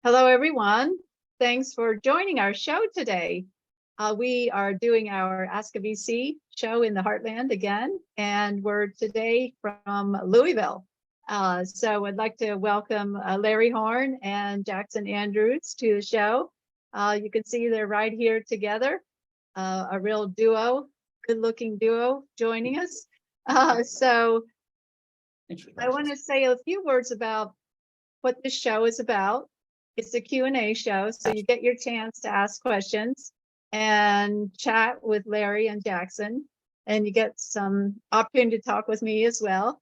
Hello, everyone. Thanks for joining our show today. We are doing our AskAVC show in the Heartland again, and we're today from Louisville. So I'd like to welcome Larry Horn and Jackson Andrews to the show. You can see they're right here together, a real duo, good-looking duo joining us. So I want to say a few words about what this show is about. It's a Q&A show, so you get your chance to ask questions and chat with Larry and Jackson, and you get some opportunity to talk with me as well.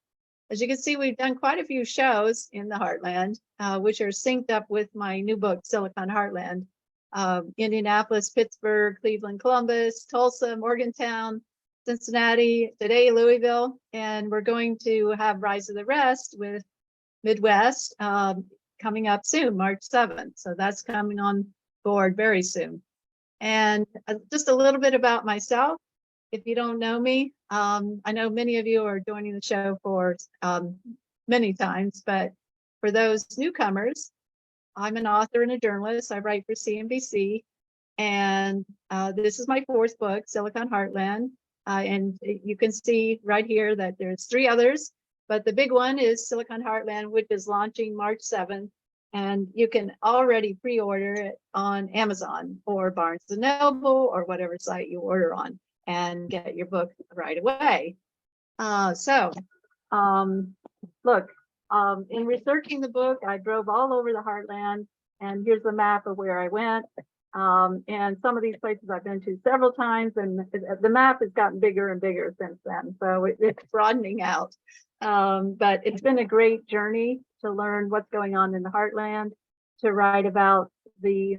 As you can see, we've done quite a few shows in the Heartland, which are synced up with my new book, Silicon Heartland. Indianapolis, Pittsburgh, Cleveland, Columbus, Tulsa, Morgantown, Cincinnati, today Louisville, and we're going to have Rise of the Rest with Midwest coming up soon, March 7th. So that's coming on board very soon. And just a little bit about myself. If you don't know me, I know many of you are joining the show for many times, but for those newcomers, I'm an author and a journalist. I write for CNBC, and this is my fourth book, Silicon Heartland. And you can see right here that there's 3 others. But the big one is Silicon Heartland, which is launching March 7th. And you can already pre-order it on Amazon or Barnes & Noble or whatever site you order on and get your book right away. Look, in researching the book, I drove all over the Heartland, and here's the map of where I went. And some of these places I've been to several times, and the map has gotten bigger and bigger since then. So it's broadening out. But it's been a great journey to learn what's going on in the Heartland, to write about the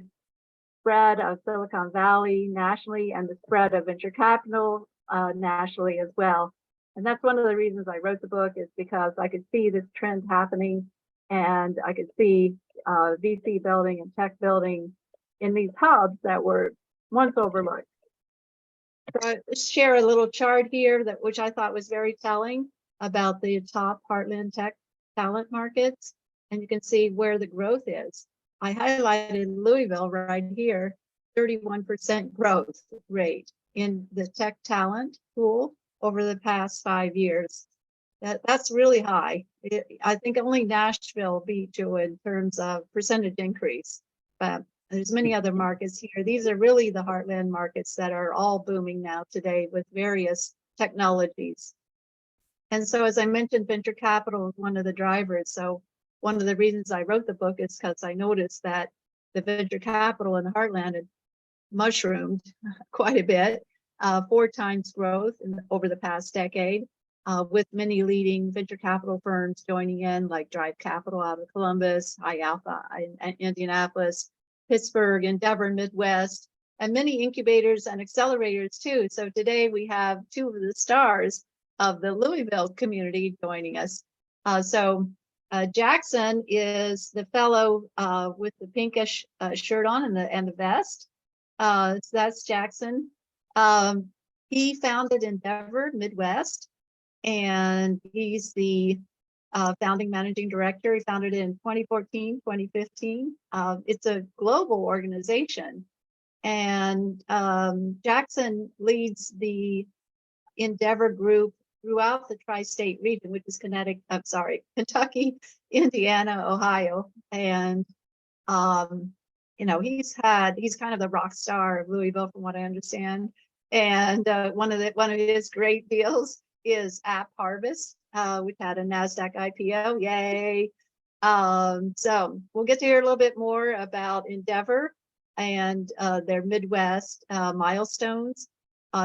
spread of Silicon Valley nationally and the spread of venture capital nationally as well. And that's one of the reasons I wrote the book, is because I could see this trend happening, and I could see VC building and tech building in these hubs that were once overlooked. So I share a little chart here which I thought was very telling about the top Heartland tech talent markets, and you can see where the growth is. I highlighted Louisville right here, 31% growth rate in the tech talent pool over the past 5 years. That's really high. I think only Nashville beat you in terms of percentage increase, but there's many other markets here. These are really the Heartland markets that are all booming now today with various technologies. And so, as I mentioned, venture capital is one of the drivers. So one of the reasons I wrote the book is because I noticed that the venture capital in the Heartland had mushroomed quite a bit, 4 times growth over the past decade, with many leading venture capital firms joining in, like Drive Capital out of Columbus, High Alpha in Indianapolis, Pittsburgh, Endeavor, Midwest, and many incubators and accelerators too. So today we have 2 of the stars of the Louisville community joining us. Jackson is the fellow with the pinkish shirt on and the vest. So that's Jackson. He founded Endeavor Midwest, and he's the founding managing director. He founded it in 2014, 2015. It's a global organization, and Jackson leads the Endeavor group throughout the tri-state region, which is Kentucky, Indiana, Ohio, and he's kind of the rock star of Louisville, from what I understand. And one of his great deals is App Harvest, which had a NASDAQ IPO. Yay! So we'll get to hear a little bit more about Endeavor and their Midwest milestones.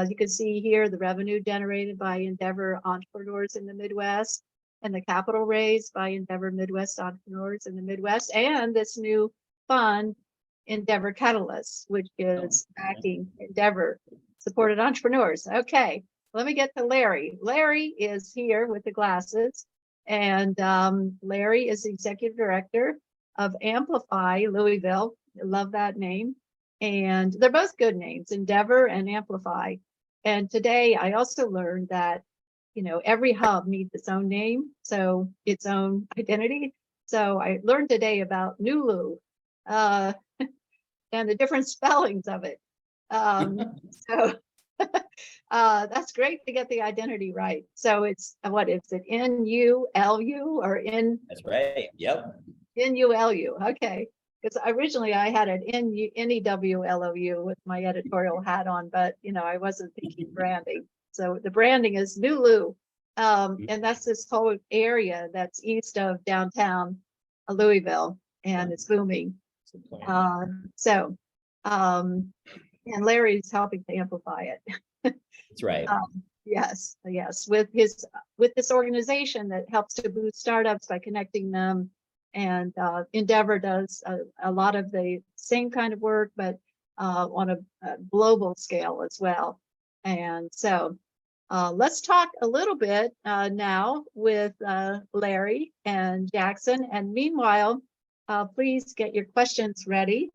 You can see here the revenue generated by Endeavor entrepreneurs in the Midwest, and the capital raised by Endeavor Midwest entrepreneurs in the Midwest, and this new fund, Endeavor Catalyst, which is backing Endeavor supported entrepreneurs. Okay, let me get to Larry. Larry is here with the glasses, and Larry is the executive director of Amplify Louisville. I love that name. And they're both good names, Endeavor and Amplify. And today I also learned that, every hub needs its own name, so its own identity. So I learned today about NuLu. and the different spellings of it. So that's great to get the identity right. So it's what is it? NuLu or N? That's right. Yep. NuLu. Okay. Because originally I had an NEWLOU with my editorial hat on, but I wasn't thinking branding. So the branding is NuLu. And that's this whole area that's east of downtown Louisville, and it's booming. And Larry's helping to amplify it. That's right. Yes, with this organization that helps to boost startups by connecting them. And Endeavor does a lot of the same kind of work, but on a global scale as well. And so let's talk a little bit now with Larry and Jackson. And meanwhile, please get your questions ready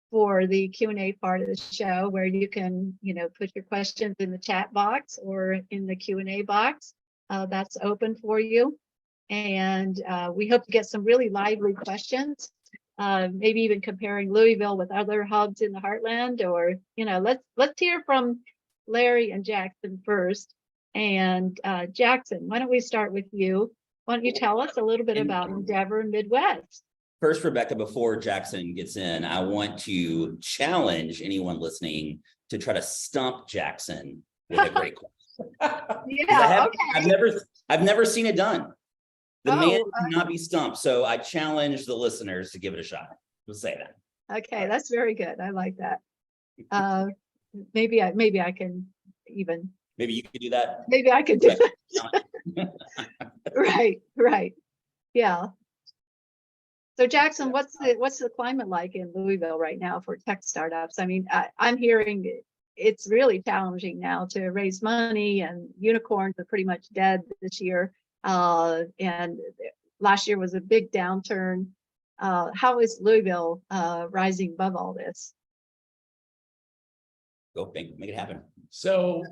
for the Q&A part of the show, where you can, put your questions in the chat box or in the Q&A box. That's open for you. And we hope to get some really lively questions, maybe even comparing Louisville with other hubs in the Heartland, or, let's hear from Larry and Jackson first. And Jackson, why don't we start with you? Why don't you tell us a little bit about Endeavor Midwest? First, Rebecca, before Jackson gets in, I want to challenge anyone listening to try to stump Jackson with a great question. Yeah, okay. I've never seen it done. The man cannot be stumped. So I challenge the listeners to give it a shot. We'll say that. Okay, that's very good. I like that. Maybe I can even. Maybe you could do that. Maybe I could do that. Right. Yeah. So Jackson, what's the climate like in Louisville right now for tech startups? I mean, I'm hearing it's really challenging now to raise money, and unicorns are pretty much dead this year. And last year was a big downturn. How is Louisville rising above all this? Go make it happen. So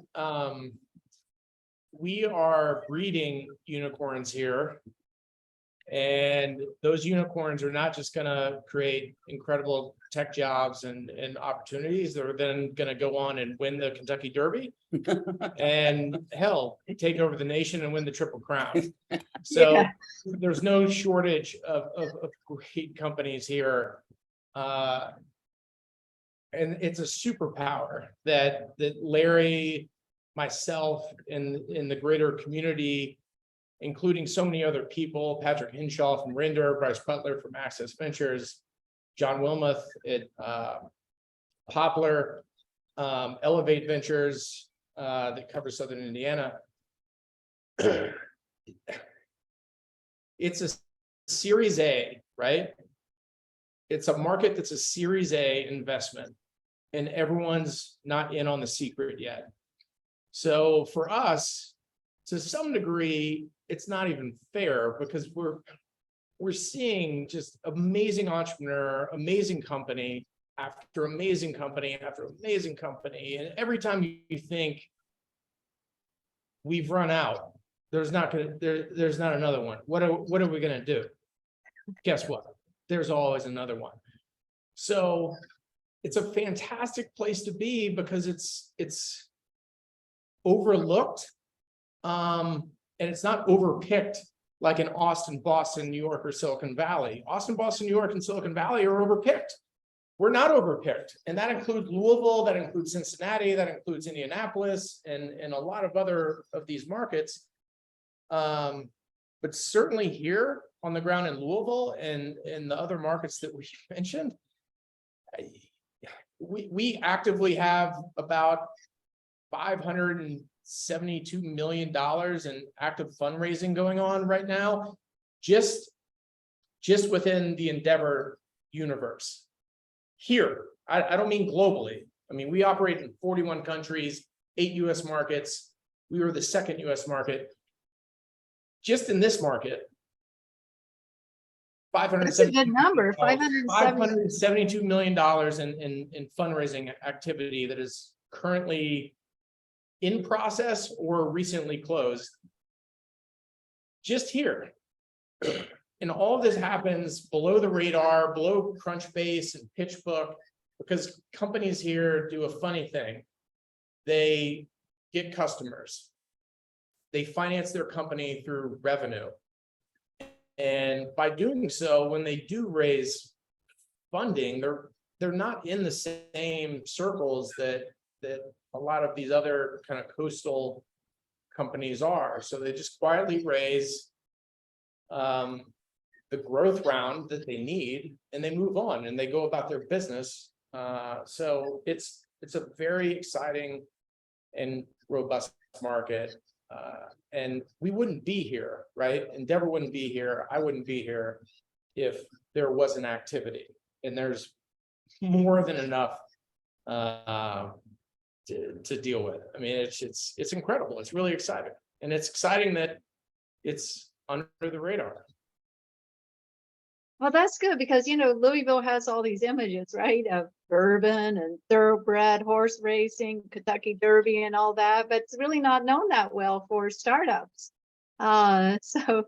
we are breeding unicorns here. And those unicorns are not just going to create incredible tech jobs and opportunities. They're then going to go on and win the Kentucky Derby and hell, take over the nation and win the Triple Crown. So there's no shortage of great companies here. And it's a superpower that Larry, myself, in the greater community, including so many other people, Patrick Hinshaw from Rinder, Bryce Butler from Access Ventures, John Wilmoth at Poplar, Elevate Ventures that covers Southern Indiana. It's a Series A, right? It's a market that's a Series A investment, and everyone's not in on the secret yet. So for us, to some degree, it's not even fair, because we're seeing just amazing entrepreneur, amazing company after amazing company after amazing company, and every time you think we've run out, there's not another one. What are we gonna do? Guess what? There's always another one. So it's a fantastic place to be, because it's overlooked. And it's not overpicked like in Austin, Boston, New York, or Silicon Valley. Austin, Boston, New York, and Silicon Valley are overpicked. We're not overpicked. And that includes Louisville, that includes Cincinnati, that includes Indianapolis, and a lot of other of these markets. But certainly here on the ground in Louisville and the other markets that we mentioned, we actively have about $572 million in active fundraising going on right now, just within the Endeavor universe. Here, I don't mean globally. I mean, we operate in 41 countries, 8 US markets. We were the second US market. Just in this market, That's a good number. $572 million in fundraising activity that is currently in process or recently closed. Just here. And all of this happens below the radar, below Crunchbase and PitchBook, because companies here do a funny thing. They get customers. They finance their company through revenue. And by doing so, when they do raise funding, they're not in the same circles that a lot of these other kind of coastal companies are. So they just quietly raise the growth round that they need, and they move on and they go about their business. So it's a very exciting and robust market. And we wouldn't be here, right? Endeavor wouldn't be here. I wouldn't be here if there wasn't activity. And there's more than enough to deal with. I mean, it's incredible. It's really exciting. And it's exciting that it's under the radar. Well, that's good because, Louisville has all these images, right, of bourbon and thoroughbred horse racing, Kentucky Derby and all that, but it's really not known that well for startups. So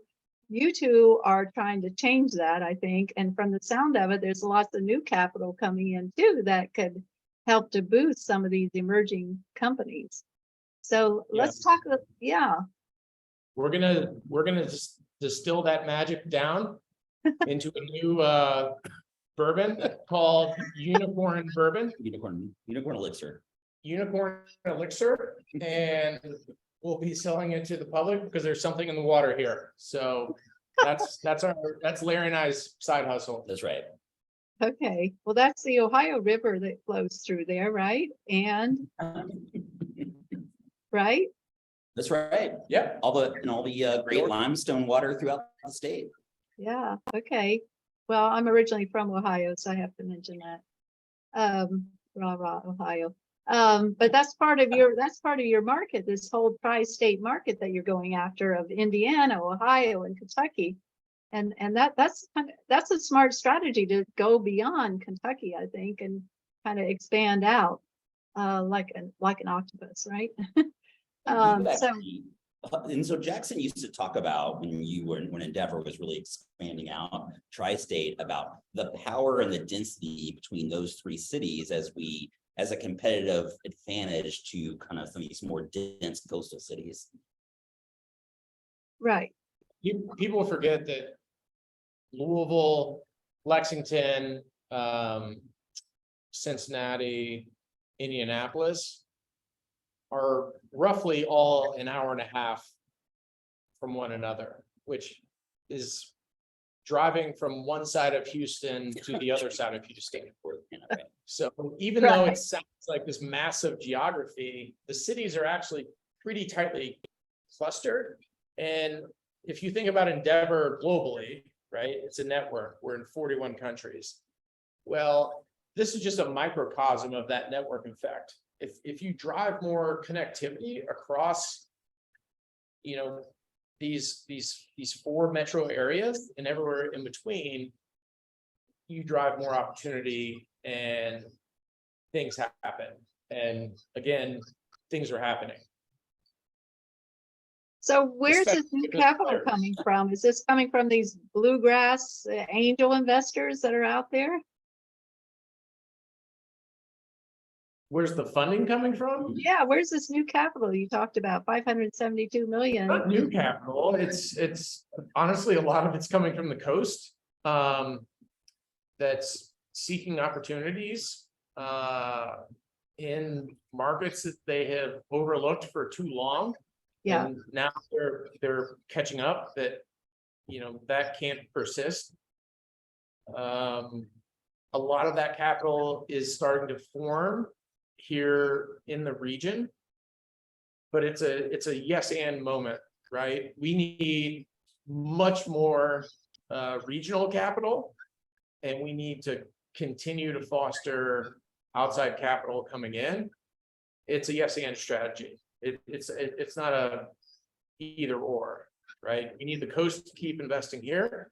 you two are trying to change that, I think. And from the sound of it, there's lots of new capital coming in too that could help to boost some of these emerging companies. So let's talk, We're gonna just distill that magic down into a new bourbon called Unicorn Bourbon. Unicorn Elixir. And we'll be selling it to the public because there's something in the water here. So that's Larry and I's side hustle. That's right. Okay, well, that's the Ohio River that flows through there, right? And right? That's right. Yep. All the great limestone water throughout the state. Yeah, okay. Well, I'm originally from Ohio, so I have to mention that. Ohio. But that's part of your market, this whole tri-state market that you're going after of Indiana, Ohio, and Kentucky. And that's a smart strategy to go beyond Kentucky, I think, and kind of expand out like an octopus, right? So Jackson used to talk about when Endeavor was really expanding out tri-state about the power and the density between those three cities as a competitive advantage to kind of some of these more dense coastal cities. Right. People forget that Louisville, Lexington, Cincinnati, Indianapolis are roughly all an hour and a half from one another, which is driving from one side of Houston to the other side of Houston. So even though it sounds like this massive geography, the cities are actually pretty tightly clustered. And if you think about Endeavor globally, right, it's a network. We're in 41 countries. Well, this is just a microcosm of that network effect. If you drive more connectivity across, these four metro areas and everywhere in between, you drive more opportunity and things happen. And again, things are happening. So where's this new capital coming from? Is this coming from these bluegrass angel investors that are out there? Where's the funding coming from? Yeah, where's this new capital you talked about? 572 million. Not new capital. It's honestly, a lot of it's coming from the coast. That's seeking opportunities in markets that they have overlooked for too long. Yeah. And now they're catching up that that can't persist. A lot of that capital is starting to form here in the region, but it's a yes and moment, right? We need much more regional capital, and we need to continue to foster outside capital coming in. It's a yes and strategy. It's not a either or, right? We need the coast to keep investing here,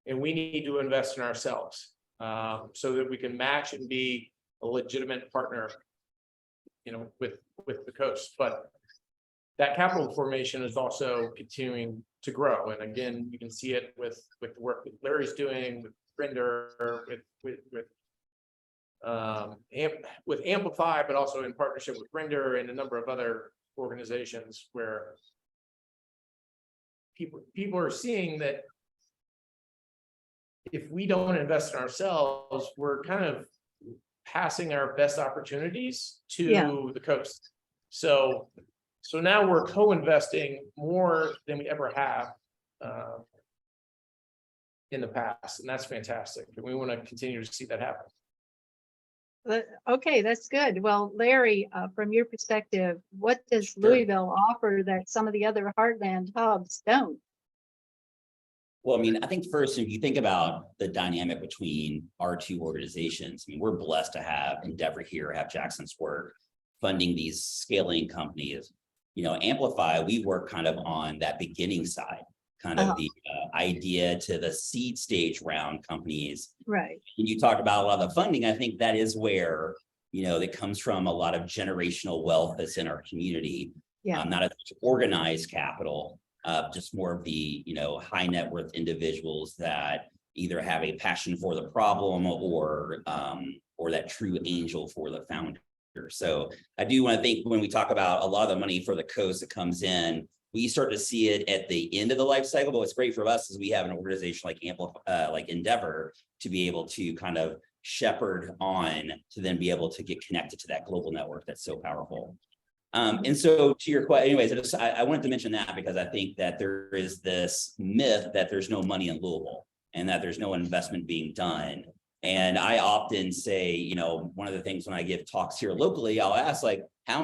and we need to invest in ourselves so that we can match and be a legitimate partner, with the coast. But that capital formation is also continuing to grow. And again, you can see it with the work that Larry's doing, with Render, with Amplify, but also in partnership with Render and a number of other organizations where people are seeing that if we don't invest in ourselves, we're kind of passing our best opportunities to the coast. So now we're co-investing more than we ever have in the past, and that's fantastic. And we want to continue to see that happen. Okay, that's good. Well, Larry, from your perspective, what does Sure. Louisville offer that some of the other Heartland hubs don't? Well, I mean, I think first, if you think about the dynamic between our two organizations, I mean, we're blessed to have Endeavor here, have Jackson's work funding these scaling companies. You know, Amplify, we work kind of on that beginning side, kind of the idea to the seed stage round companies. Right. And you talk about a lot of the funding. I think that is where, you know, that comes from a lot of generational wealth that's in our community. Yeah. Not as organized capital. Just more of the, you know, high net worth individuals that either have a passion for the problem or that true angel for the founder. So I do want to think when we talk about a lot of the money for the coast that comes in, we start to see it at the end of the life cycle. But what's great for us is we have an organization like like Endeavor to be able to kind of shepherd on to then be able to get connected to that global network that's so powerful. And so to your question, anyways, I wanted to mention that because I think that there is this myth that there's no money in Louisville and that there's no investment being done. And I often say, you know, one of the things when I give talks here locally, I'll ask like, how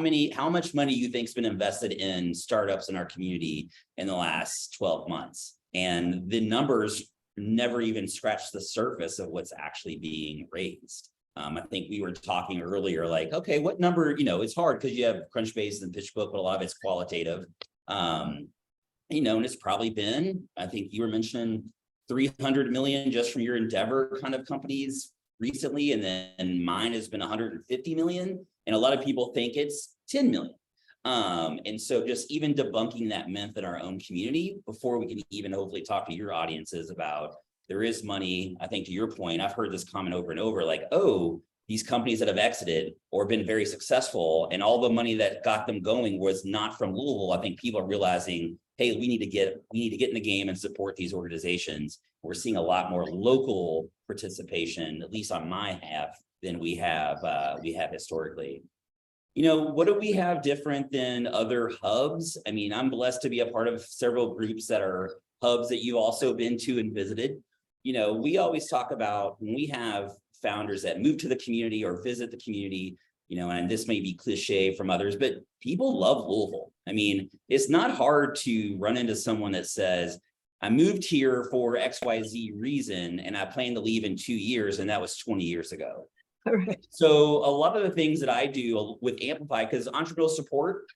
much money you think's been invested in startups in our community in the last 12 months? And the numbers never even scratch the surface of what's actually being raised. I think we were talking earlier, like, okay, what number, you know, it's hard because you have Crunchbase and PitchBook, but a lot of it's qualitative. You know, and it's probably been, I think you were mentioning 300 million just from your Endeavor kind of companies recently. And then mine has been 150 million. And a lot of people think it's 10 million. And so just even debunking that myth in our own community before we can even hopefully talk to your audiences about there is money. I think to your point, I've heard this comment over and over, like, oh, these companies that have exited or been very successful and all the money that got them going was not from Louisville. I think people are realizing, hey, we need to get in the game and support these organizations. We're seeing a lot more local participation, at least on my half, than we have historically. You know, what do we have different than other hubs? I mean, I'm blessed to be a part of several groups that are hubs that you've also been to and visited. You know, we always talk about when we have founders that move to the community or visit the community, you know, and this may be cliche from others, but people love Louisville. I mean, it's not hard to run into someone that says, I moved here for XYZ reason, and I plan to leave in 2 years, and that was 20 years ago. Right. So a lot of the things that I do with Amplify, because entrepreneurial support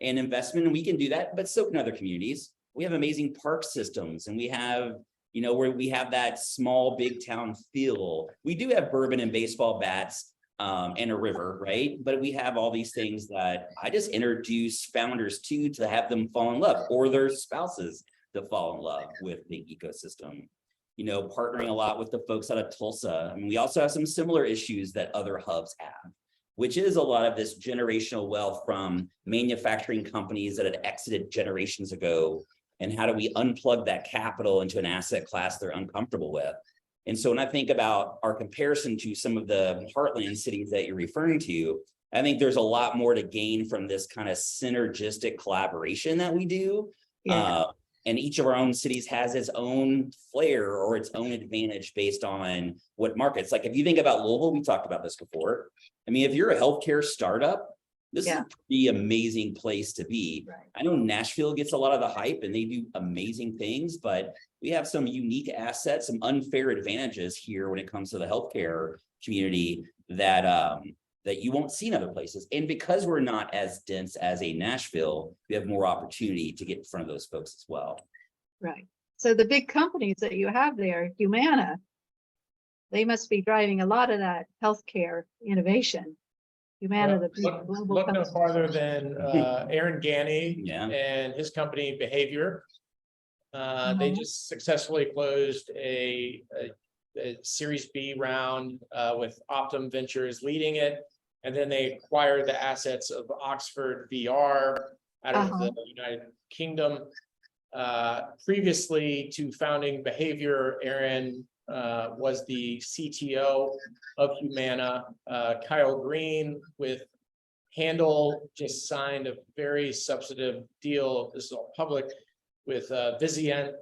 and investment, and we can do that, but so can other communities. We have amazing park systems, and we have, you know, where we have that small, big town feel. We do have bourbon and baseball bats and a river, right? But we have all these things that I just introduce founders to have them fall in love, or their spouses to fall in love with the ecosystem. You know, partnering a lot with the folks out of Tulsa. I mean, we also have some similar issues that other hubs have, which is a lot of this generational wealth from manufacturing companies that had exited generations ago. And how do we unplug that capital into an asset class they're uncomfortable with? And so when I think about our comparison to some of the Heartland cities that you're referring to, I think there's a lot more to gain from this kind of synergistic collaboration that we do. Yeah. And each of our own cities has its own flair or its own advantage based on what markets. Like if you think about Louisville, we talked about this before. I mean, if you're a healthcare startup, this is a pretty amazing place to be. Right. I know Nashville gets a lot of the hype and they do amazing things, but we have some unique assets, some unfair advantages here when it comes to the healthcare community that you won't see in other places. And because we're not as dense as a Nashville, we have more opportunity to get in front of those folks as well. Right. So the big companies that you have there, Humana, they must be driving a lot of that healthcare innovation. Humana, the Look global. no farther than Aaron Ganny Yeah. and his company Behavior. They just successfully closed a Series B round with Optum Ventures leading it. And then they acquired the assets of Oxford VR out of the United Kingdom. Previously to founding Behavior, Aaron was the CTO of Humana. Kyle Green with Handle just signed a very substantive deal. This is all public with Vizient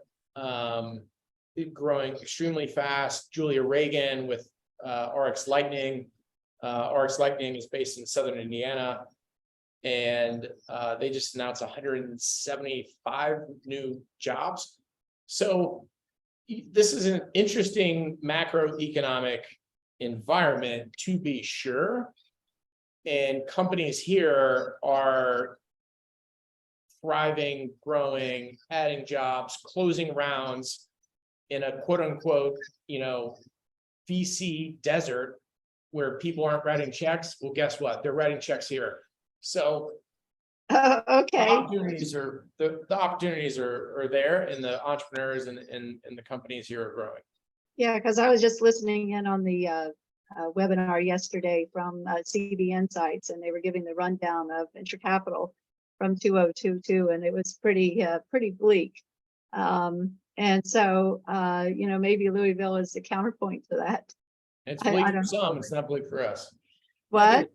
growing extremely fast. Julia Reagan with RX Lightning. RX Lightning is based in Southern Indiana. And they just announced 175 new jobs. So this is an interesting macroeconomic environment, to be sure. And companies here are thriving, growing, adding jobs, closing rounds in a quote unquote, VC desert where people aren't writing checks. Well, guess what? They're writing checks here. So the Okay. opportunities are the opportunities are there, and the entrepreneurs and the companies here are growing. Yeah, because I was just listening in on the webinar yesterday from CB Insights, and they were giving the rundown of venture capital from 2022, and it was pretty bleak. And so, maybe Louisville is the counterpoint to that. It's I bleak don't for know. some, it's not bleak for us. What?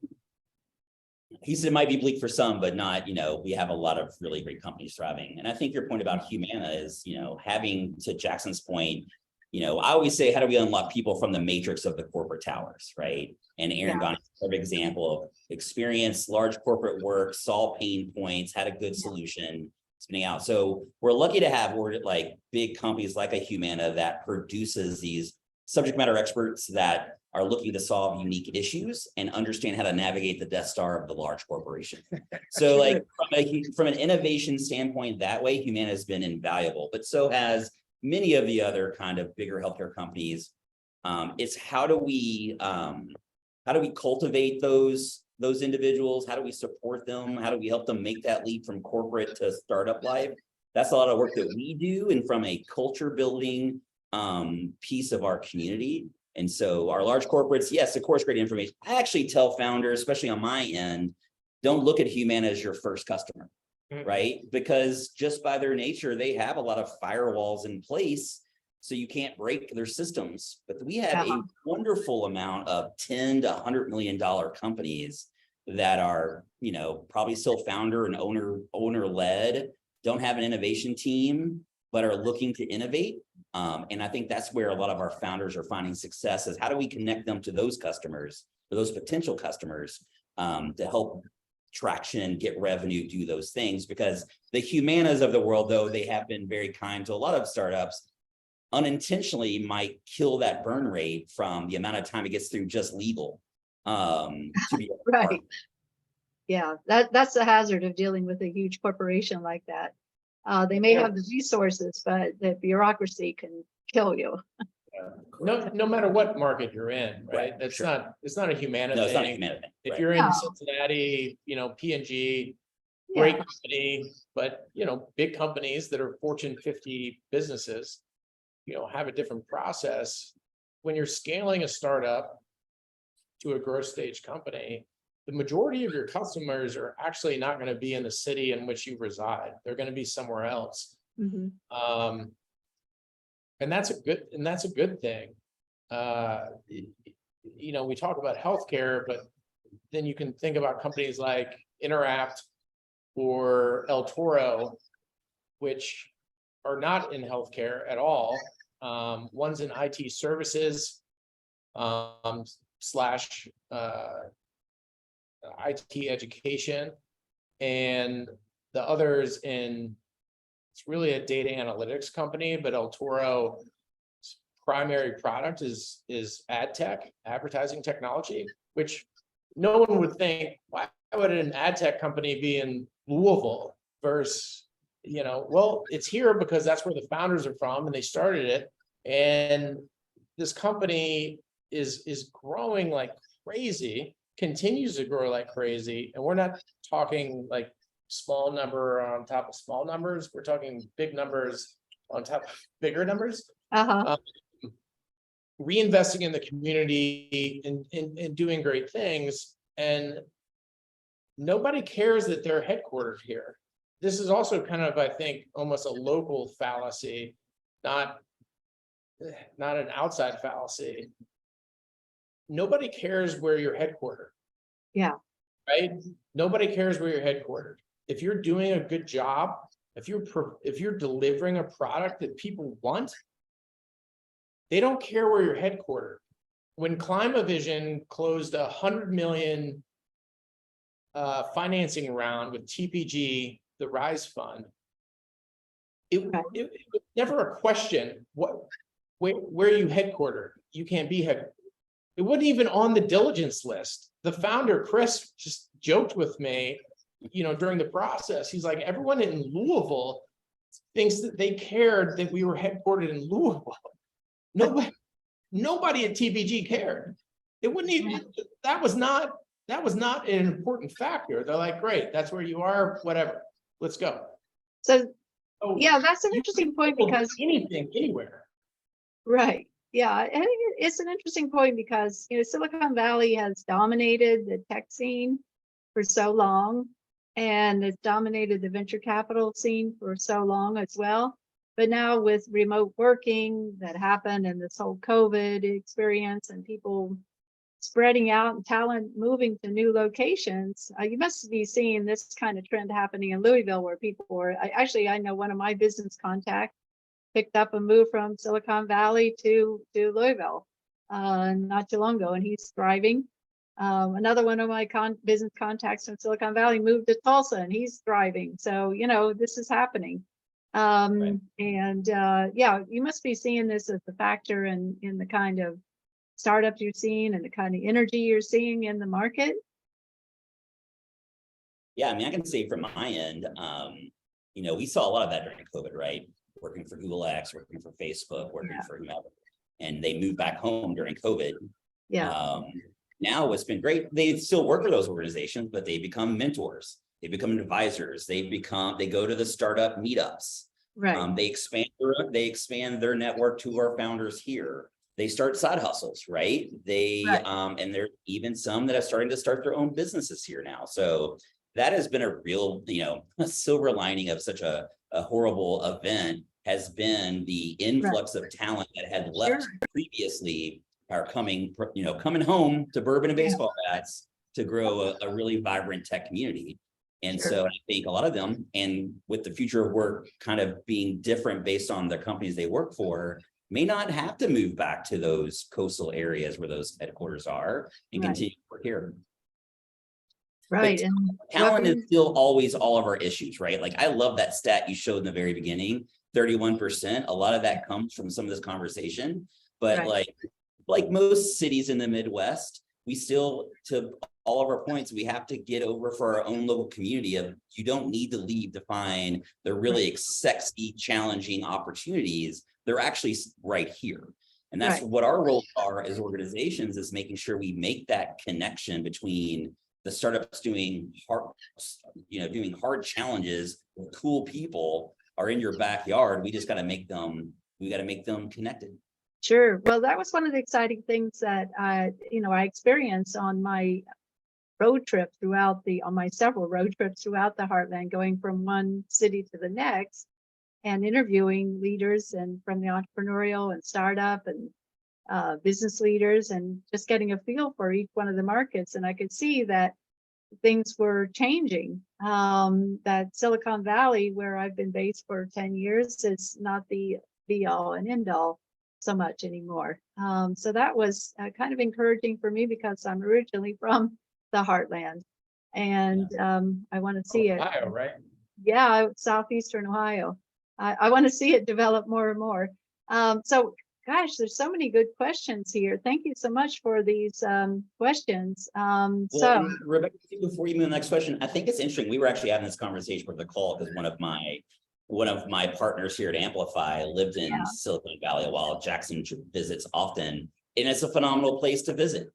He said it might be bleak for some, but not, we have a lot of really great companies thriving. And I think your point about Humana is, having, to Jackson's point, I always say, how do we unlock people from the matrix of the corporate towers, right? And Aaron Gani is a perfect example of experience, large corporate work, saw pain points, had a good solution, spinning out. So we're lucky to have like big companies like a Humana that produces these subject matter experts that are looking to solve unique issues and understand how to navigate the Death Star of the large corporation. So like from an innovation standpoint, that way Humana has been invaluable, but so has many of the other kind of bigger healthcare companies. It's how do we cultivate those individuals? How do we support them? How do we help them make that leap from corporate to startup life? That's a lot of work that we do, and from a culture building piece of our community. And so our large corporates, yes, of course, great information. I actually tell founders, especially on my end, don't look at Humana as your first customer, right? Because just by their nature, they have a lot of firewalls in place, so you can't break their systems. But we have a wonderful amount of $10 to $100 million companies that are, probably still founder and owner led, don't have an innovation team, but are looking to innovate. And I think that's where a lot of our founders are finding success, is how do we connect them to those customers, or those potential customers, to help traction, get revenue, do those things. Because the Humanas of the world, though they have been very kind to a lot of startups, unintentionally might kill that burn rate from the amount of time it gets through just legal. To be Right. Yeah, that's the hazard of dealing with a huge corporation like that. They may have the resources, but the bureaucracy can kill you. No matter what market you're in, right? Right, It's sure. not a Humana No, it's not a thing. Humana thing. If Right. you're in No. Cincinnati, P&G, great Yeah. company, but big companies that are Fortune 50 businesses, have a different process. When you're scaling a startup to a growth stage company, the majority of your customers are actually not going to be in the city in which you reside. They're going to be somewhere else. Mhm. And that's a good thing. We talk about healthcare, but then you can think about companies like Interact or El Toro, which are not in healthcare at all. One's in IT services slash IT education, and the others it's really a data analytics company, but El Toro's primary product is ad tech, advertising technology, which no one would think, why would an ad tech company be in Louisville versus, well, it's here because that's where the founders are from and they started it. And this company is growing like crazy. continues to grow like crazy, and we're not talking like small number on top of small numbers, we're talking big numbers on top of bigger numbers. Reinvesting in the community and doing great things, and nobody cares that they're headquartered here. This is also kind of, I think, almost a local fallacy, not an outside fallacy. Nobody cares where you're headquartered. Yeah. Right? Nobody cares where you're headquartered. If you're doing a good job, if you're delivering a product that people want, they don't care where you're headquartered. When Climavision closed $100 million financing round with TPG, the Rise Fund, it was never a question where you headquartered. You can't be headquartered. It wasn't even on the diligence list. The founder, Chris, just joked with me, during the process. He's like, everyone in Louisville thinks that they cared that we were headquartered in Louisville. Nobody at TPG cared. It wouldn't even, that was not an important factor. They're like, great, that's where you are, whatever, let's go. So yeah, that's an interesting point because anything, anywhere. Right. Yeah, I think it's an interesting point because Silicon Valley has dominated the tech scene for so long, and it's dominated the venture capital scene for so long as well. But now with remote working that happened and this whole COVID experience and people spreading out and talent moving to new locations, you must be seeing this kind of trend happening in Louisville where people are, I know one of my business contacts picked up and moved from Silicon Valley to Louisville not too long ago, and he's thriving. Another one of my business contacts from Silicon Valley moved to Tulsa, and he's thriving. So, this is happening. Right. And yeah, you must be seeing this as a factor in the kind of startups you're seeing and the kind of energy you're seeing in the market. Yeah, I mean, I can say from my end, we saw a lot of that during COVID, right? Working for Google X, working for Facebook, working for whomever, and they moved back home during COVID. Yeah. Now what's been great, they still work for those organizations, but they become mentors, they become advisors, they go to the startup meetups. Right. They expand their network to our founders here. They start side hustles, right? And there's even some that are starting to start their own businesses here now. So that has been a real, a silver lining of such a horrible event has been the influx of talent that had left previously are coming home to bourbon and baseball bats to grow a really vibrant tech community. And so I think a lot of them, and with the future of work kind of being different based on the companies they work for, may not have to move back to those coastal areas where those headquarters are and continue to work here. Right. But And talent is still always all of our issues, right? Like I love that stat you showed in the very beginning, 31%. A lot of that comes from some of this conversation, but like most cities in the Midwest, we still, to all of our points, we have to get over for our own local community of you don't need to leave to find the really sexy, challenging opportunities. They're actually right here. And that's what our roles are as organizations, is making sure we make that connection between the startups doing hard challenges with cool people are in your backyard. We just got to make them connected. Sure. Well, that was one of the exciting things that I experienced on my road trip on my several road trips throughout the Heartland, going from one city to the next and interviewing leaders and from the entrepreneurial and startup and business leaders, and just getting a feel for each one of the markets. And I could see that things were changing, that Silicon Valley, where I've been based for 10 years, is not the be all and end all so much anymore. So that was kind of encouraging for me because I'm originally from the Heartland, and I want to see Ohio, right? Yeah, southeastern Ohio. I want to see it develop more and more. So gosh, there's so many good questions here. Thank you so much for these questions. So Rebecca, before you move to the next question, I think it's interesting. We were actually having this conversation with the call because one of my partners here at Amplify lived in Silicon Valley a while. Jackson visits often, and it's a phenomenal place to visit.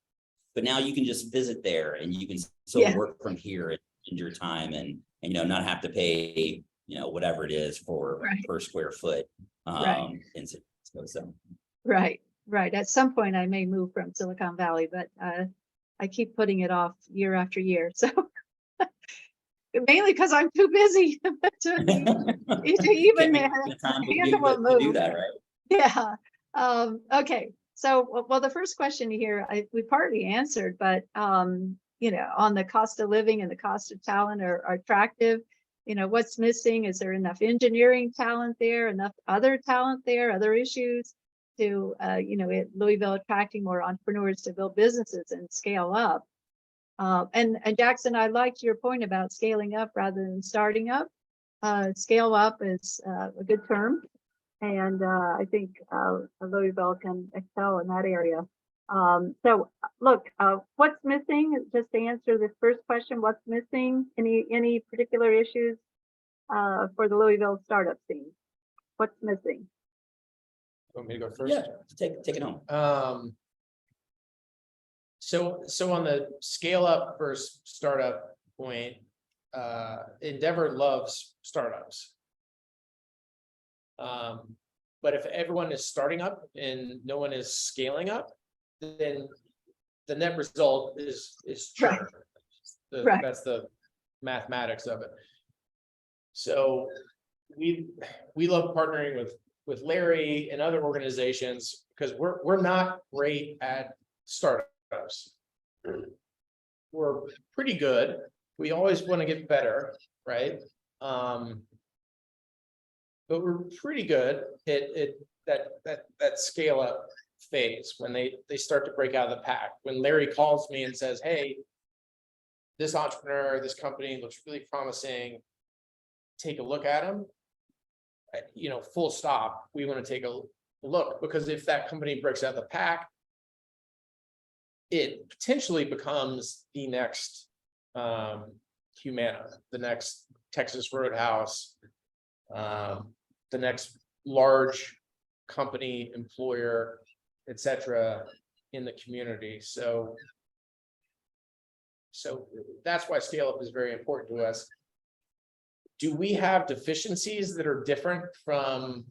but now you can just visit there and you can still Yeah. work from here in your time and, not have to pay, whatever it is for Right. per square foot. Right. In San Francisco. So, Right. At some point I may move from Silicon Valley, but I keep putting it off year after year. So mainly because I'm too busy to even can't make the time handle a to do move. that, right? Yeah. Okay. So, well, the first question here, we partly answered, but, on the cost of living and the cost of talent are attractive. What's missing? Is there enough engineering talent there, enough other talent there, other issues to, Louisville attracting more entrepreneurs to build businesses and scale up? And Jackson, I liked your point about scaling up rather than starting up. Scale up is a good term. And I think Louisville can excel in that area. So look, what's missing? Just to answer this first question, what's missing? Any particular issues for the Louisville startup scene? What's missing? Want me to go first? Yeah, take it home. So on the scale up versus startup point, Endeavor loves startups. But if everyone is starting up and no one is scaling up, then the net result is churn. Right. That's the mathematics of it. So we love partnering with Larry and other organizations because we're not great at startups. We're pretty good. We always want to get better, right? But we're pretty good at that scale up phase when they start to break out of the pack. When Larry calls me and says, "Hey, this entrepreneur, this company looks really promising. Take a look at them." Full stop. We want to take a look because if that company breaks out of the pack, it potentially becomes the next Humana, the next Texas Roadhouse, the next large company, employer, etc., in the community. So that's why scale up is very important to us. Do we have deficiencies that are different from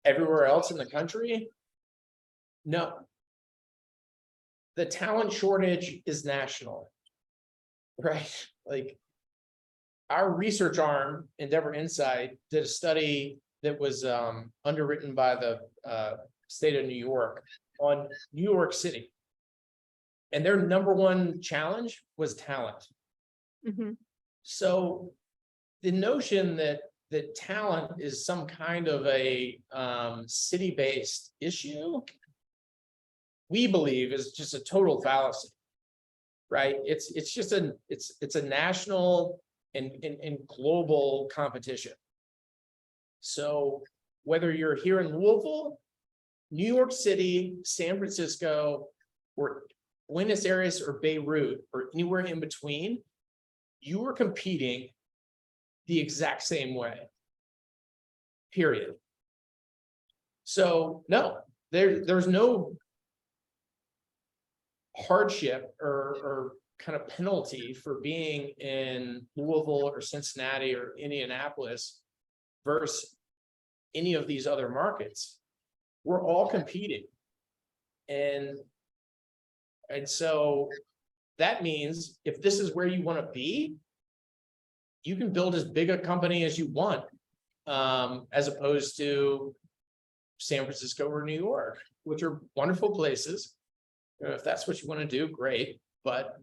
everywhere else in the country? No. The talent shortage is national, right? Like our research arm, Endeavor Insight, did a study that was underwritten by the state of New York on New York City. And their number one challenge was talent. Mm-hmm. So the notion that talent is some kind of a city-based issue, we believe is just a total fallacy, right? It's just a national and global competition. So whether you're here in Louisville, New York City, San Francisco, or Buenos Aires or Beirut, or anywhere in between, you are competing the exact same way, period. So no, there's no hardship or kind of penalty for being in Louisville or Cincinnati or Indianapolis versus any of these other markets. We're all competing. And so that means if this is where you want to be, you can build as big a company as you want, as opposed to San Francisco or New York, which are wonderful places. If that's what you want to do, great. But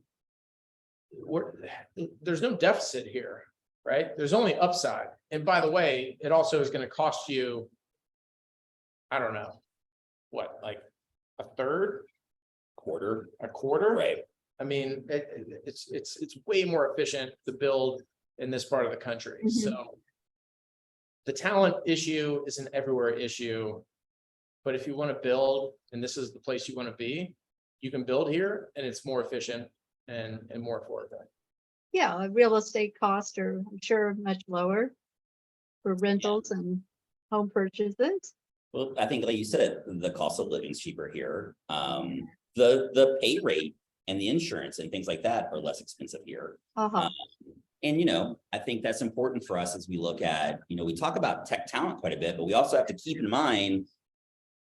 there's no deficit here, right? There's only upside. And by the way, it also is going to cost you, I don't know, what, like a third? A quarter? Right. I mean, it's way more efficient to build in this part of the country. Mm-hmm. So the talent issue is an everywhere issue. But if you want to build, and this is the place you want to be, you can build here and it's more efficient and more affordable. Yeah, real estate costs are, I'm sure, much lower for rentals and home purchases. Well, I think like you said, the cost of living is cheaper here. The pay rate and the insurance and things like that are less expensive here. Uh-huh. And, I think that's important for us as we look at, we talk about tech talent quite a bit, but we also have to keep in mind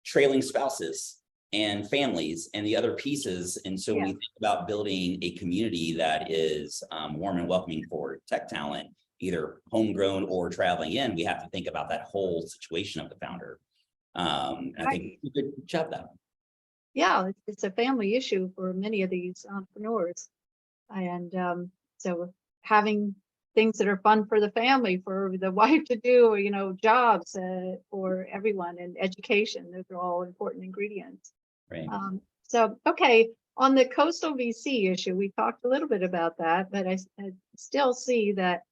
trailing spouses and families and the other pieces. And so when we think about building a community that is warm and welcoming for tech talent, either homegrown or traveling in, we have to think about that whole situation of the founder. And I think we could job that. Yeah, it's a family issue for many of these entrepreneurs. And so having things that are fun for the family, for the wife to do, jobs for everyone, and education, those are all important ingredients. Right. So, okay, on the coastal VC issue, we talked a little bit about that, but I still see that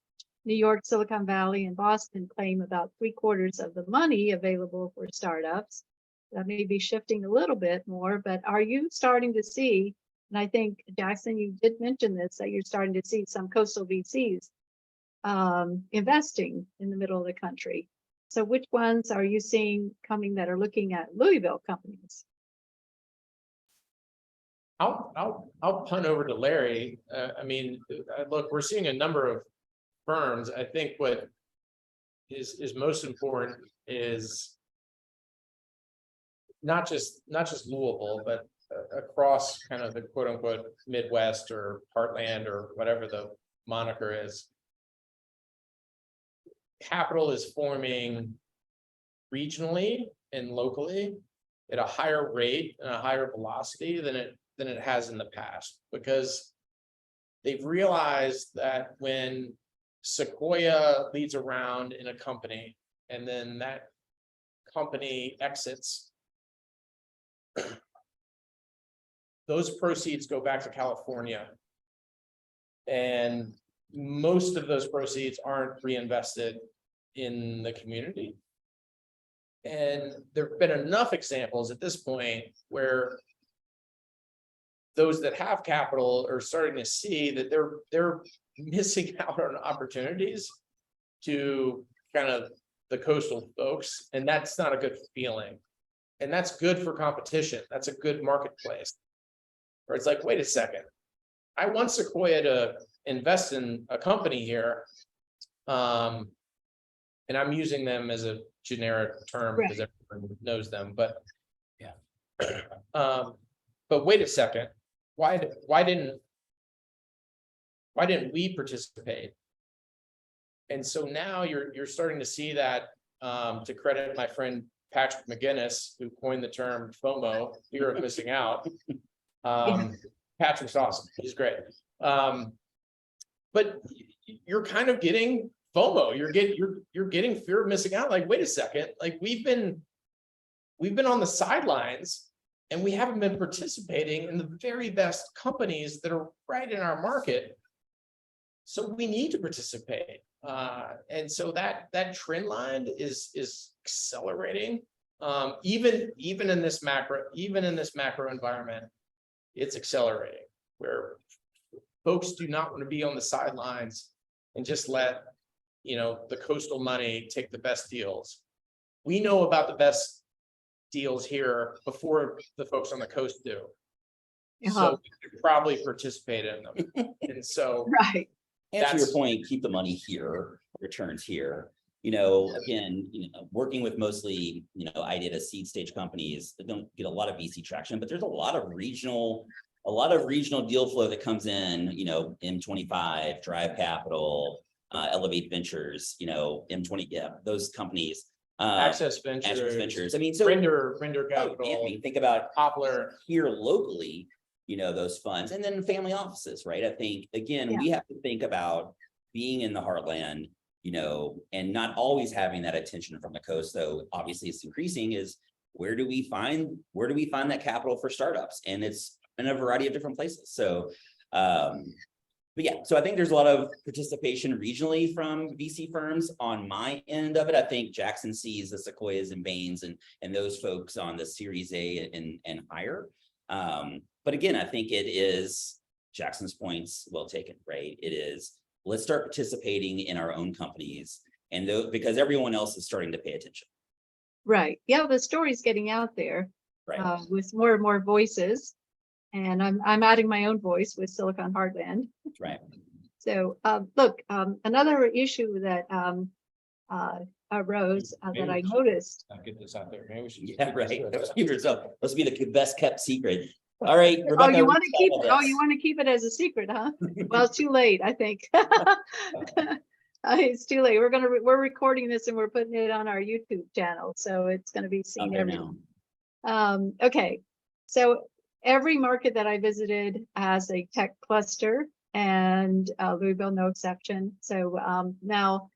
New York, Silicon Valley, and Boston claim about 3/4 of the money available for startups. That may be shifting a little bit more, but are you starting to see, and I think, Jackson, you did mention this, that you're starting to see some coastal VCs investing in the middle of the country. So which ones are you seeing coming that are looking at Louisville companies? I'll punt over to Larry. Look, we're seeing a number of firms. I think what is most important is not just Louisville, but across kind of the quote unquote Midwest or Heartland or whatever the moniker is. Capital is forming regionally and locally at a higher rate and a higher velocity than it has in the past, because they've realized that when Sequoia leads around in a company and then that company exits, those proceeds go back to California, and most of those proceeds aren't reinvested in the community. And there have been enough examples at this point where those that have capital are starting to see that they're missing out on opportunities to kind of the coastal folks, and that's not a good feeling. And that's good for competition. That's a good marketplace. Where it's like, wait a second, I want Sequoia to invest in a company here, and I'm using them as a generic term because everyone knows them, but but wait a second, why didn't we participate? And so now you're starting to see that, to credit my friend Patrick McGinnis, who coined the term FOMO, fear of missing out. Patrick's awesome, he's great. But you're kind of getting FOMO, you're getting fear of missing out. Like, wait a second, like we've been on the sidelines and we haven't been participating in the very best companies that are right in our market. So we need to participate. And so that trend line is accelerating. Even in this macro environment, it's accelerating, where folks do not want to be on the sidelines and just let the coastal money take the best deals. We know about the best deals here before the folks on the coast do. So we could probably participate in them. And so And to your point, keep the money here, returns here. Again, working with mostly, I did a seed stage companies that don't get a lot of VC traction, but there's a lot of regional deal flow that comes in, M25, Drive Capital, Elevate Ventures, M20, those companies. Access Ventures. I mean, so Render Capital. Think about Poplar here locally, those funds, and then family offices, right? I think, again, we have to think about being in the heartland, and not always having that attention from the coast, though obviously it's increasing, is where do we find that capital for startups? And it's in a variety of different places. So, but yeah, so I think there's a lot of participation regionally from VC firms. On my end of it, I think Jackson sees the Sequoias and Bains and those folks on the Series A and higher. But again, I think it is Jackson's points well taken, right? It is, let's start participating in our own companies, and because everyone else is starting to pay attention. Right. Yeah, the story's getting out there, right? With more and more voices. And I'm adding my own voice with Silicon Heartland. Right. So, look, another issue that arose that I noticed. I'll get this out there. Maybe we should. Yeah, right. Keep yourself. Let's be the best kept secret. All right, Oh, Rebecca. you want to keep, all oh, this. you want to keep it as a secret, huh? Well, it's too late, I think. It's too late. We're recording this and we're putting it on our YouTube channel, so it's gonna be Out seen there everywhere. now. Okay, so every market that I visited has a tech cluster, and Louisville no exception. So now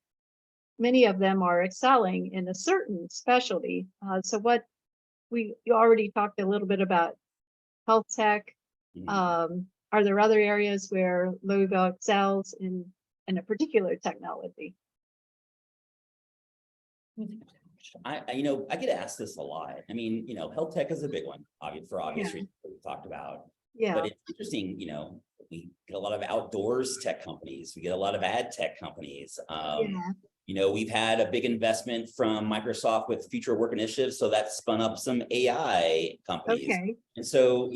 many of them are excelling in a certain specialty. So what you already talked a little bit about health tech. Mhm. Are there other areas where Louisville excels in a particular technology? I get asked this a lot. I mean, health tech is a big one, for obvious Yeah. reasons that we talked about. Yeah, But it's interesting, we get a lot of outdoors tech companies. We get a lot of ad tech companies. yeah, We've had a big investment from Microsoft with Future Work Initiative, so that spun up some AI companies. okay. And so,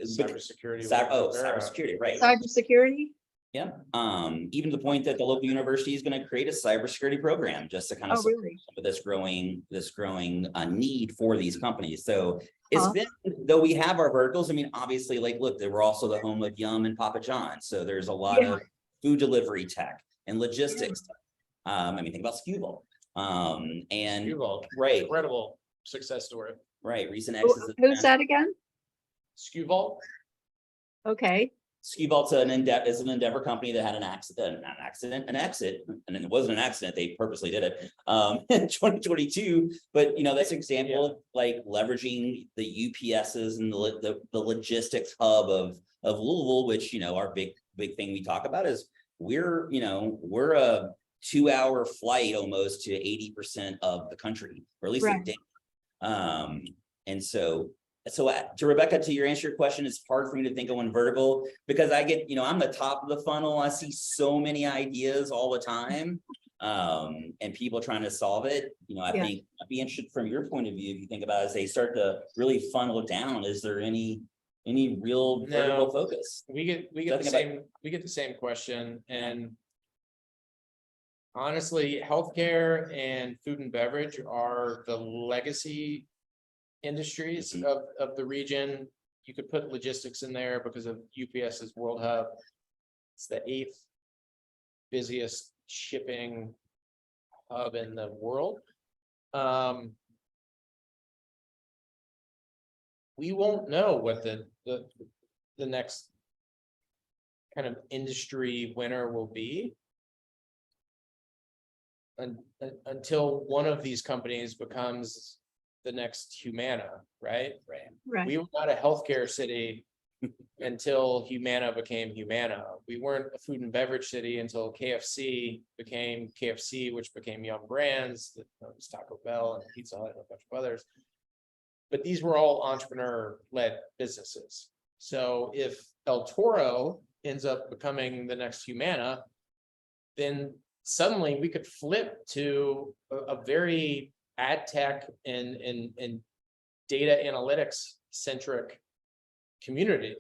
Cybersecurity. cybersecurity, right? Cybersecurity? Yeah. Even to the point that the local university is going to create a cybersecurity program just to kind of Oh, really? support this growing need for these companies. So it's Huh. been, though we have our verticals, I mean, obviously, like, look, they were also the home of Yum and Papa John's. So there's a lot Yeah. of food delivery tech and logistics. Think about SKUVol. And SKUVol, right, incredible success story. right. Recent Who- exits. Who's that again? SKUVol. Okay, SKUVol's an Endeavor company that had an exit, and it wasn't an accident, they purposely did it, in 2022. But, that's an example of like leveraging the UPSs and the logistics hub of Louisville, which, our big thing we talk about is we're a 2-hour flight almost to 80% of the country, or at least Right. a day. And so to Rebecca, to answer your question, it's hard for me to think of one vertical because I get, I'm the top of the funnel. I see so many ideas all the time, and people trying to solve it. I Yeah. think I'd be interested from your point of view, if you think about it, as they start to really funnel down, is there any real vertical focus? We get the same question, and honestly, healthcare and food and beverage are the legacy industries of the region. You could put logistics in there because of UPS's World Hub. It's the 8th busiest shipping hub in the world. We won't know what the next kind of industry winner will be until one of these companies becomes the next Humana, right? right. We were not a healthcare city until Humana became Humana. We weren't a food and beverage city until KFC became KFC, which became Yum Brands, that was Taco Bell and Pizza Hut and a bunch of others. But these were all entrepreneur-led businesses. So if El Toro ends up becoming the next Humana, then suddenly we could flip to a very ad tech and data analytics centric community.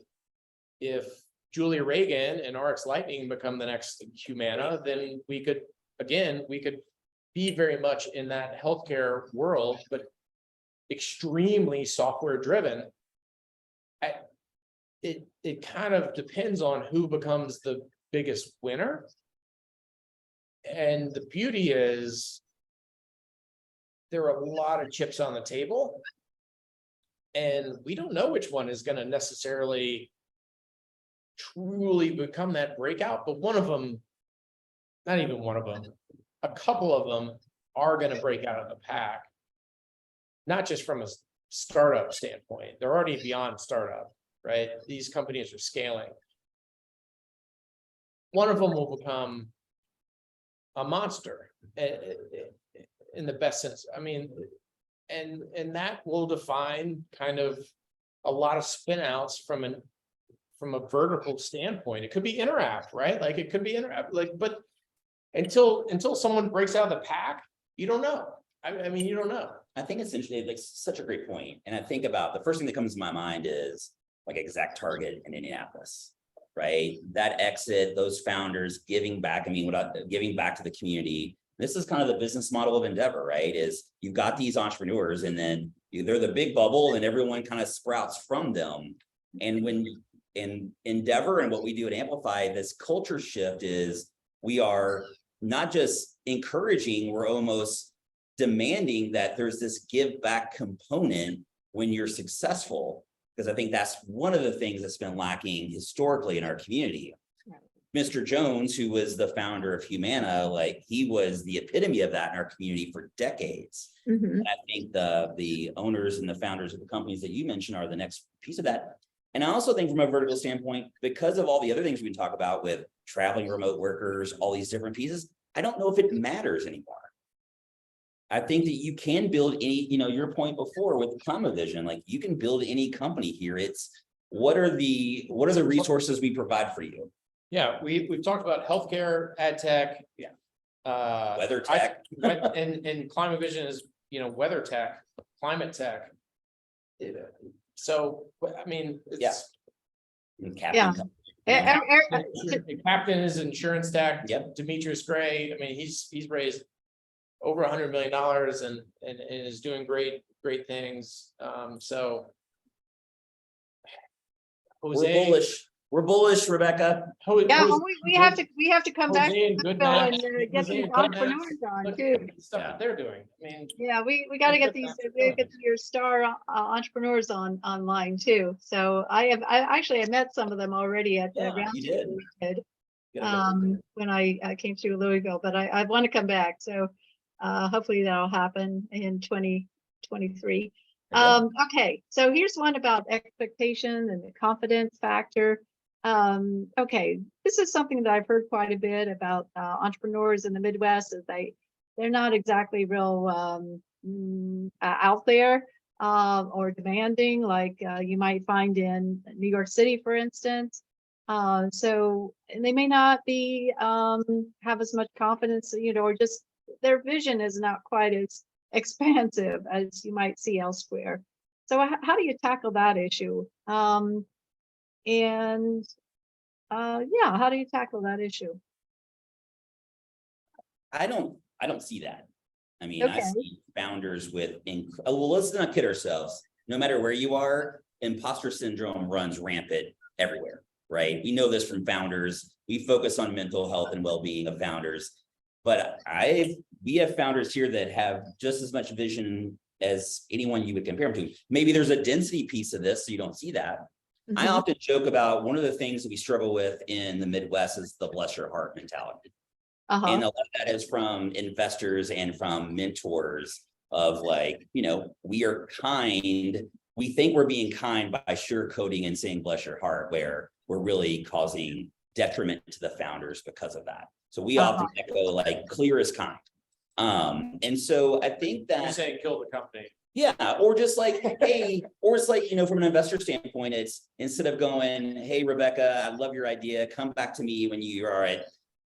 If Julia Reagan and RX Lightning become the next Humana, then we could be very much in that healthcare world, but extremely software driven. It kind of depends on who becomes the biggest winner. And the beauty is there are a lot of chips on the table, and we don't know which one is going to necessarily truly become that breakout, but one of them, not even one of them, a couple of them are going to break out of the pack, not just from a startup standpoint. They're already beyond startup, right? These companies are scaling. One of them will become a monster in the best sense. I mean, and that will define kind of a lot of spin outs from a vertical standpoint. It could be Interact, right? Like it could be Interact, but until someone breaks out of the pack, you don't know. I mean, you don't know. I think it's interesting, like such a great point. And I think about the first thing that comes to my mind is like Exact Target in Indianapolis, right? That exit, those founders giving back, giving back to the community. This is kind of the business model of Endeavor, right? Is you've got these entrepreneurs and then they're the big bubble and everyone kind of sprouts from them. And when in Endeavor and what we do at Amplify, this culture shift is we are not just encouraging, we're almost demanding that there's this give back component when you're successful, because I think that's one of the things that's been lacking historically in our community. Mr. Jones, who was the founder of Humana, like he was the epitome of that in our community for decades. And I think the owners and the founders of the companies that you mentioned are the next piece of that. And I also think from a vertical standpoint, because of all the other things we can talk about with traveling remote workers, all these different pieces, I don't know if it matters anymore. I think that you can build any, your point before with the Climate Vision, like you can build any company here. It's what are the resources we provide for you? Yeah, we've talked about healthcare, ad tech. Yeah. Weather tech. And Climate Vision is, weather tech, climate tech. So, I mean, it's. Yeah. Captain is insurance tech. Yep. Demetrius Gray, I mean, he's raised over $100 million and is doing great things. So. Jose, We're bullish, Rebecca. Yeah, we have to come back Jose and Max, get these entrepreneurs on too. Stuff that they're doing. I mean, yeah, we got to get your star entrepreneurs online too. So I actually met some of them already at the roundtable we did when I came through Louisville, but I want to come back. So hopefully that'll happen in 2023. Okay, so here's one about expectation and the confidence factor. Okay, this is something that I've heard quite a bit about entrepreneurs in the Midwest, is they're not exactly real out there or demanding like you might find in New York City, for instance. So and they may not be have as much confidence, or just their vision is not quite as expansive as you might see elsewhere. So how do you tackle that issue? Yeah, how do you tackle that issue? I don't see that. I mean, Okay. I see founders with, well, let's not kid ourselves. No matter where you are, imposter syndrome runs rampant everywhere, right? We know this from founders. We focus on mental health and well-being of founders, but we have founders here that have just as much vision as anyone you would compare them to. Maybe there's a density piece of this, so you don't see that. I often joke about one of the things that we struggle with in the Midwest is the bless your heart mentality. And a lot of that is from investors and from mentors of like, we are kind. We think we're being kind by sugarcoating and saying bless your heart, where we're really causing detriment to the founders because of that. So we often echo like clear as kind. And so I think that you're saying kill the company. Yeah, or just like, hey, or it's like, from an investor standpoint, it's instead of going, hey, Rebecca, I love your idea. Come back to me when you are at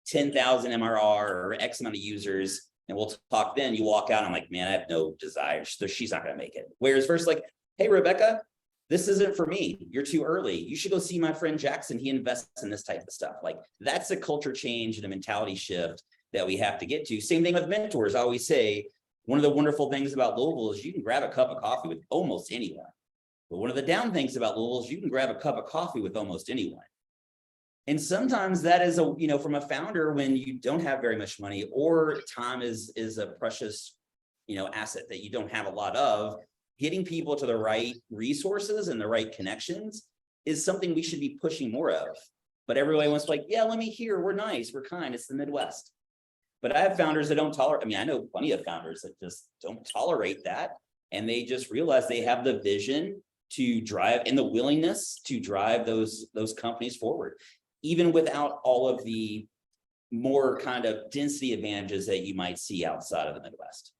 10,000 MRR or X amount of users, and we'll talk then. You walk out, I'm like, man, I have no desire. So she's not going to make it. Whereas first, like, hey, Rebecca, this isn't for me. You're too early. You should go see my friend Jackson. He invests in this type of stuff. Like, that's a culture change and a mentality shift that we have to get to. Same thing with mentors. I always say, one of the wonderful things about Louisville is you can grab a cup of coffee with almost anyone. But one of the down things about Louisville is you can grab a cup of coffee with almost anyone. And sometimes that is from a founder when you don't have very much money or time is a precious, asset that you don't have a lot of. Getting people to the right resources and the right connections is something we should be pushing more of. But everybody wants to like, yeah, let me hear. We're nice. We're kind. It's the Midwest. But I have founders that don't tolerate. I mean, I know plenty of founders that just don't tolerate that. And they just realize they have the vision to drive and the willingness to drive those companies forward, even without all of the more kind of density advantages that you might see outside of the Midwest.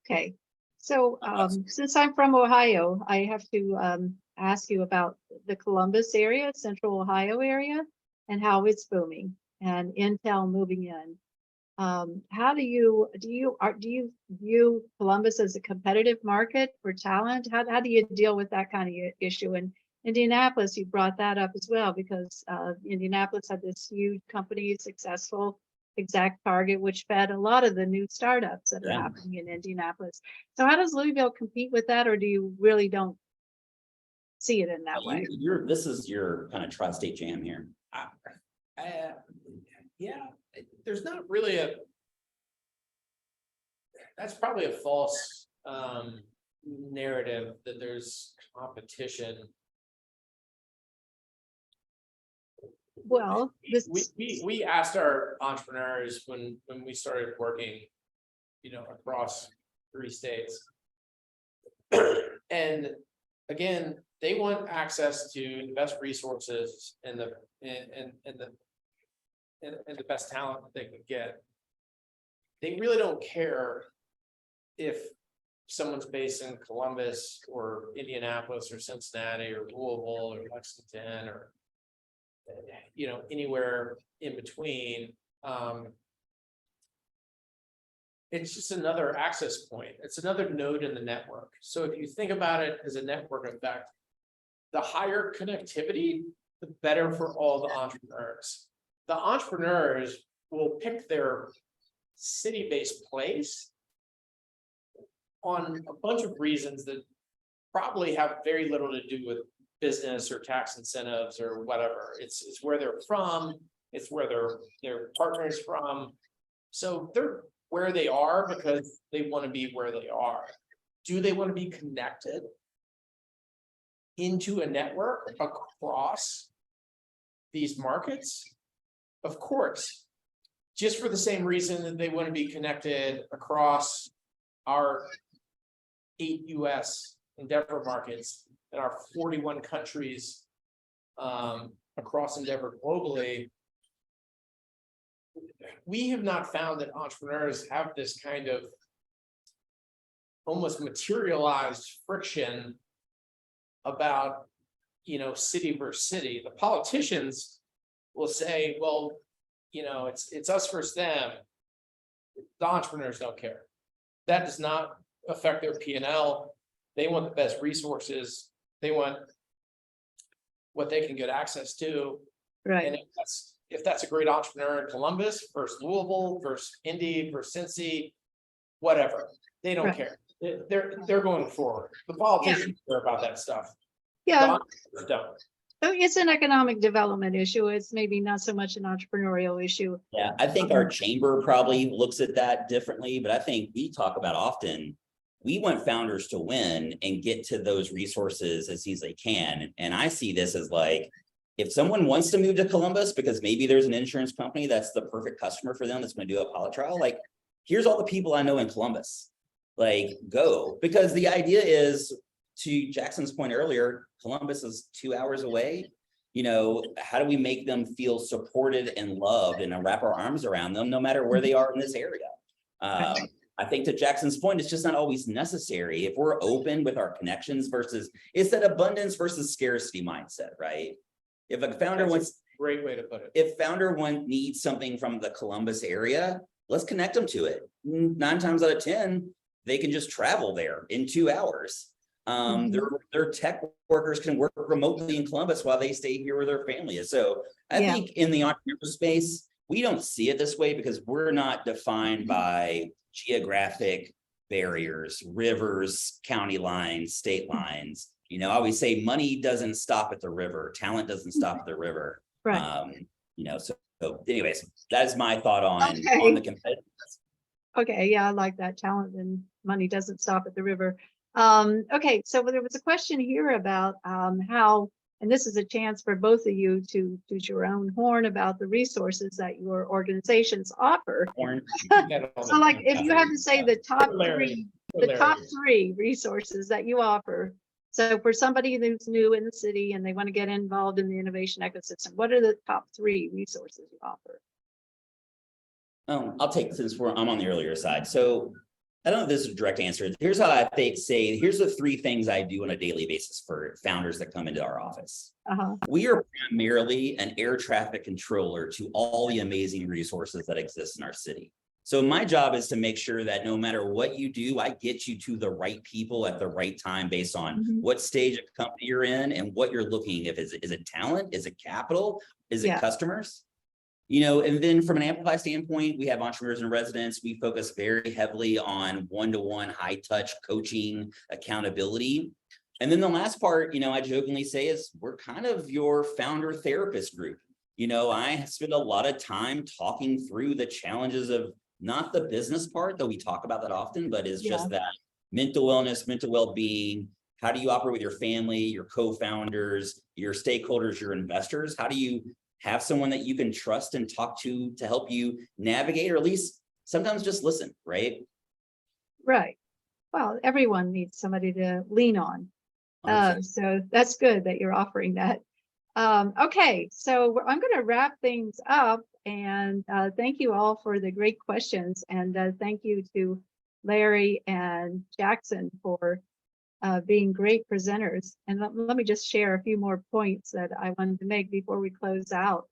Okay. So since I'm from Ohio, I have to ask you about the Columbus area, Central Ohio area, and how it's booming and Intel moving in. How do you view Columbus as a competitive market for talent? How do you deal with that kind of issue? And Indianapolis, you brought that up as well, because Indianapolis had this huge company, successful Exact Target, which fed a lot of the new startups that are Yeah. happening in Indianapolis. So how does Louisville compete with that, or do you really don't see it in that way? This is your kind of tri-state jam here. Yeah, there's not really that's probably a false narrative that there's competition. Well, this We asked our entrepreneurs when we started working, across 3 states. And again, they want access to the best resources and the best talent that they can get. They really don't care if someone's based in Columbus or Indianapolis or Cincinnati or Louisville or Lexington or anywhere in between. It's just another access point. It's another node in the network. So if you think about it as a network effect, the higher connectivity, the better for all the entrepreneurs. The entrepreneurs will pick their city-based place on a bunch of reasons that probably have very little to do with business or tax incentives or whatever. It's where they're from, it's where their partner's from. So they're where they are because they want to be where they are. Do they want to be connected into a network across these markets? Of course, just for the same reason that they want to be connected across our 8 US Endeavor markets and our 41 countries across Endeavor globally. We have not found that entrepreneurs have this kind of almost materialized friction about, city versus city. The politicians will say, well, it's us versus them. The entrepreneurs don't care. That does not affect their P&L. They want the best resources. They want what they can get access to. right. And if that's a great entrepreneur in Columbus versus Louisville versus Indy versus Cincy, whatever, they don't Right. care. They're going forward. The politicians care about that stuff. The Yeah, entrepreneurs don't. so it's an economic development issue. It's maybe not so much an entrepreneurial issue. Yeah, I think our chamber probably looks at that differently, but I think we talk about often, we want founders to win and get to those resources as easy as they can. And I see this as like, if someone wants to move to Columbus because maybe there's an insurance company that's the perfect customer for them that's going to do a pilot trial, like, here's all the people I know in Columbus, like, go. Because the idea is, to Jackson's point earlier, Columbus is 2 hours away. How do we make them feel supported and loved and wrap our arms around them no matter where they are in this area? I think to Jackson's point, it's just not always necessary. If we're open with our connections versus, it's that abundance versus scarcity mindset, right? If a founder wants, Great way to put it. if founder needs something from the Columbus area, let's connect them to it. 9 times out of 10, they can just travel there in 2 hours. Their tech workers can work remotely in Columbus while they stay here where their family is. So I think in the entrepreneur space, we don't see it this way because we're not defined by geographic barriers, rivers, county lines, state lines. I always say money doesn't stop at the river. Talent doesn't stop at the river. Right. So anyways, that's my thought on the competitive. Okay, yeah, I like that. Talent and money doesn't stop at the river. Okay, so there was a question here about how, and this is a chance for both of you to toot your own horn about the resources that your organizations offer. So like, if you had to say the top three resources that you offer. So for somebody who's new in the city and they want to get involved in the innovation ecosystem, what are the top 3 resources you offer? I'll take, since I'm on the earlier side. So I don't know if this is a direct answer. Here's how I say, here's the 3 things I do on a daily basis for founders that come into our office. We are primarily an air traffic controller to all the amazing resources that exist in our city. So my job is to make sure that no matter what you do, I get you to the right people at the right time based on what stage of company you're in and what you're looking. If is it talent? Is it capital? Is it customers? You know, and then from an Amplify standpoint, we have entrepreneurs in residence. We focus very heavily on one-to-one, high-touch coaching, accountability. And then the last part, you know, I jokingly say is we're kind of your founder therapist group. You know, I spend a lot of time talking through the challenges of not the business part, though we talk about that often, but is just that mental wellness, mental well-being. How do you operate with your family, your co-founders, your stakeholders, your investors? How do you have someone that you can trust and talk to help you navigate, or at least sometimes just listen, right? Right. Well, everyone needs somebody to lean on. 100%. So that's good that you're offering that. Okay, so I'm going to wrap things up, and thank you all for the great questions, and thank you to Larry and Jackson for being great presenters. And let me just share a few more points that I wanted to make before we close out.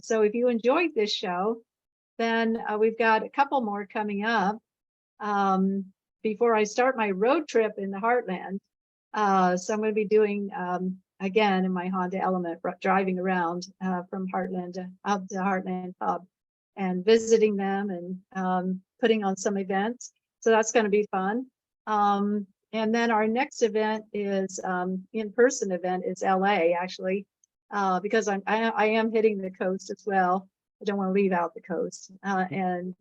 So if you enjoyed this show, then we've got a couple more coming up before I start my road trip in the Heartland. So I'm going to be doing again in my Honda Element, driving around from Heartland up to Heartland Pub and visiting them and putting on some events. So that's going to be fun. And then our next event is in-person event is LA, actually, because I am hitting the coast as well. I don't want to leave out the coast, and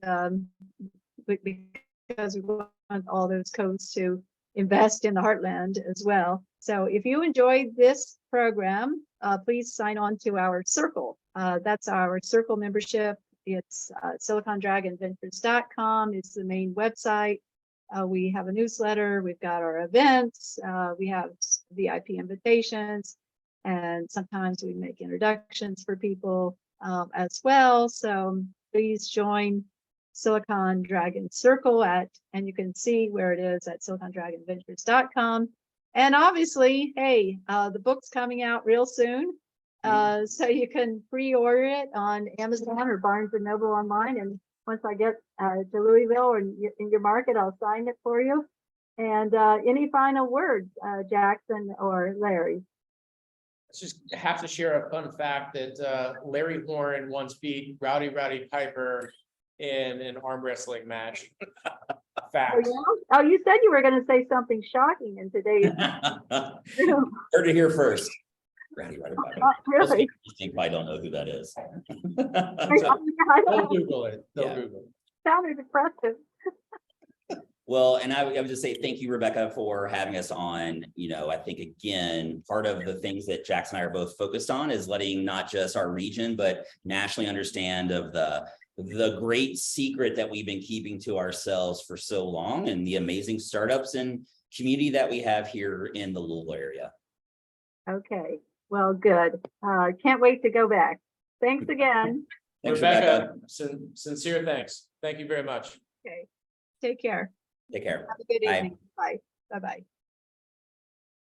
because we want all those coasts to invest in the Heartland as well. So if you enjoyed this program, please sign on to our Circle. That's our Circle membership. It's SiliconDragonVentures.com. It's the main website. We have a newsletter. We've got our events. We have VIP invitations, and sometimes we make introductions for people as well. So please join Silicon Dragon Circle and you can see where it is at SiliconDragonVentures.com. And obviously, hey, the book's coming out real soon. So you can pre-order it on Amazon or Barnes & Noble online. And once I get to Louisville or in your market, I'll sign it for you. And any final words, Jackson or Larry? I just have to share a fun fact that Larry Horn once beat Rowdy Piper in an arm wrestling match. Fact. Oh, you said you were going to say something shocking in today's. Heard it here first. Rowdy Piper. Really? I don't know who that is. Don't Google it. Don't Google it. Sounded impressive. Well, and I would just say thank you, Rebecca, for having us on. You know, I think, again, part of the things that Jackson and I are both focused on is letting not just our region, but nationally understand of the great secret that we've been keeping to ourselves for so long and the amazing startups and community that we have here in the Louisville area. Okay, well, good. Can't wait to go back. Thanks again. Thanks, Rebecca. Sincere thanks. Thank you very much. Okay, take care. Take care. Have a good Bye. evening. Bye. Bye-bye.